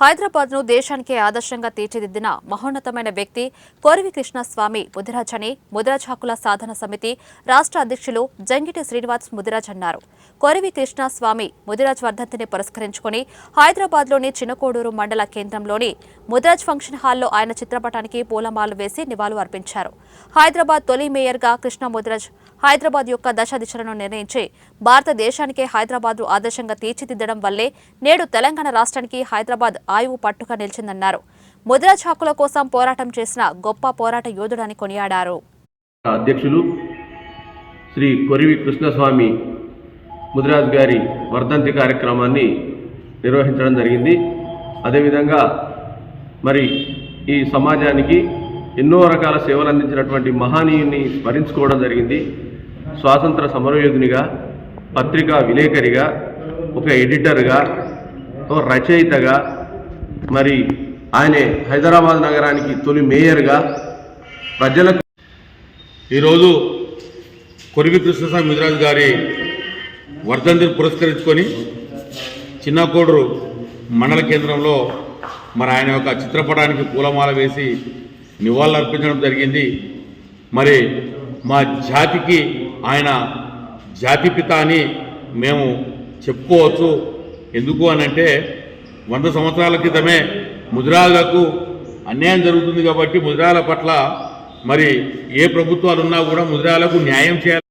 హైదరాబాద్ ను దేశానికే ఆదర్శంగా తీర్చిదిద్దిన మహోన్నతమైన వ్యక్తి కొరివి కృష్ణస్వామి ముదిరాజ్ అని ముదిరాజ్ హక్కుల సాధన సమితి రాష్ట్ర అధ్యక్షులు జంగిటి శ్రీనివాస్ ముదిరాజ్ అన్నారు. కొరివి కృష్ణస్వామి ముదిరాజ్ వర్ధంతిని పురస్కరించుకుని హైదరాబాద్లోని చిన్నకోడూరు మండల కేంద్రంలోని ముదిరాజ్ ఫంక్షన్ హాల్లో ఆయన చిత్రపటానికి పూలమాలలు వేసి నివాళులు అర్పించారు. హైదరాబాద్ తొలి మేయర్గా కృష్ణ ముదిరాజ్ హైదరాబాద్ యొక్క దశ దిశలను నిర్ణయించి భారతదేశానికే హైదరాబాద్ ఆదర్శంగా తీర్చిదిద్దడం వల్లే నేడు తెలంగాణ రాష్ట్రానికి హైదరాబాద్ ఆయువు పట్టుగా నిలిచిందన్నారు. ముదిరాజ్ హక్కుల కోసం పోరాటం చేసిన గొప్ప పోరాట యోధుడని కొనియాడారు. అధ్యక్షులు శ్రీ కొరివి కృష్ణస్వామి ముదిరాజ్ గారి వర్ధంతి కార్యక్రమాన్ని నిర్వహించడం జరిగింది. అదేవిధంగా మరి ఈ సమాజానికి ఎన్నో రకాల సేవలు అందించినటువంటి మహనీయుని స్మరించుకోవడం జరిగింది. స్వాతంత్ర సమరయోధునిగా, పత్రికా విలేకరిగా, ఒక ఎడిటర్గా, ఒక రచయితగా, మరి ఆయనే హైదరాబాద్ నగరానికి తొలి మేయర్గా ప్రజలకు ఈరోజు కొరివి కృష్ణస్వామి ముదిరాజ్ గారి వర్ధంతిని పురస్కరించుకొని చిన్నకోడూరు మండల కేంద్రంలో మరి ఆయన యొక్క చిత్రపటానికి పూలమాల వేసి నివాళులు అర్పించడం జరిగింది. మరి మా జాతికి ఆయన జాతిపిత అని మేము చెప్పుకోవచ్చు. ఎందుకు అనంటే 100 సంవత్సరాల క్రితమే ముదిరాజులకు అన్యాయం జరుగుతుంది కాబట్టి ముదిరాజుల పట్ల మరి ఏ ప్రభుత్వాలు ఉన్నా కూడా ముదిరాజులకు న్యాయం చేయాలి.